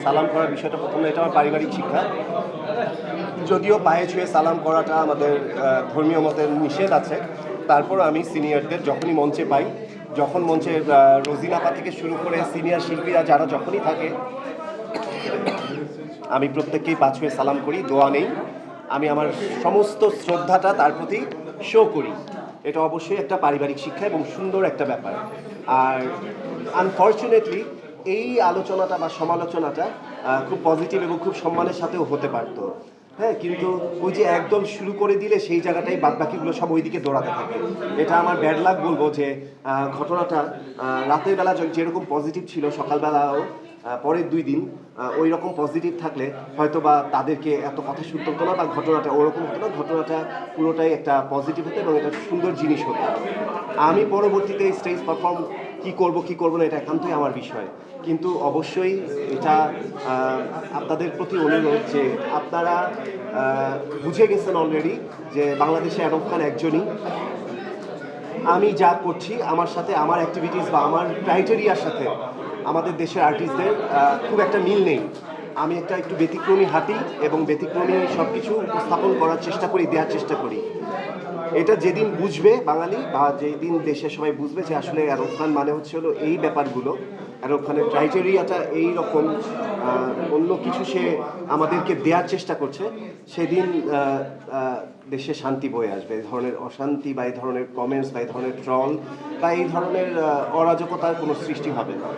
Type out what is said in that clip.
সালাম করার বিষয়টা প্রথমে এটা আমার পারিবারিক শিক্ষা। যদিও পায়ে ছুঁয়ে সালাম করাটা আমাদের ধর্মীয় মতে নিষেধ আছে, তারপর আমি সিনিয়রদের যখনই মঞ্চে পাই, যখন মঞ্চে রোজিনাপা থেকে শুরু করে সিনিয়র শিল্পীরা যারা যখনই থাকে, আমি প্রত্যেককেই পা ছুঁয়ে সালাম করি, দোয়া নেই। আমি আমার সমস্ত শ্রদ্ধাটা তার প্রতি শো করি। এটা অবশ্যই একটা পারিবারিক শিক্ষা এবং সুন্দর একটা ব্যাপার। আর আনফর্চুনেটলি এই আলোচনাটা বা সমালোচনাটা খুব পজিটিভ এবং খুব সম্মানের সাথেও হতে পারতো। হ্যাঁ, কিন্তু ওই যে একদল শুরু করে দিলে সেই জায়গাটাই বাদবাকিগুলো সব ওইদিকে দৌড়াতে থাকে। এটা আমার ব্যাড লাক বলবো যে ঘটনাটা রাতের বেলা যেরকম পজিটিভ ছিল, সকালবেলাও পরের 2 দিন ওই রকম পজিটিভ থাকলে হয়তো বা তাদেরকে এত কথা শুনতে হতো না, বা ঘটনাটা ওরকম হতো না। ঘটনাটা পুরোটাই একটা পজিটিভ হতো এবং এটা সুন্দর জিনিস হতো। আমি পরবর্তীতে স্টেজ পারফর্ম কী করব না এটা একান্তই আমার বিষয়, কিন্তু অবশ্যই এটা আপনাদের প্রতি অনুরোধ যে আপনারা বুঝে গেছেন অলরেডি যে বাংলাদেশে আরব খান একজনই। আমি যা করছি আমার সাথে, আমার অ্যাক্টিভিটিস বা আমার ক্রাইটেরিয়ার সাথে আমাদের দেশের আর্টিস্টদের খুব একটা মিল নেই। আমি একটু ব্যতিক্রমী হাঁটি এবং ব্যতিক্রমী সব কিছু উপস্থাপন করার চেষ্টা করি, দেওয়ার চেষ্টা করি। এটা যেদিন বুঝবে বাঙালি, বা যেদিন দেশের সবাই বুঝবে যে আসলে আরব খান মানে হচ্ছে হলো এই ব্যাপারগুলো, আরব খানের ক্রাইটেরিয়াটা এই রকম, অন্য কিছু সে আমাদেরকে দেওয়ার চেষ্টা করছে, সেদিন দেশে শান্তি বয়ে আসবে। এই ধরনের অশান্তি বা এই ধরনের কমেন্টস বা এই ধরনের ট্রল বা এই ধরনের অরাজকতার কোনো সৃষ্টি হবে না।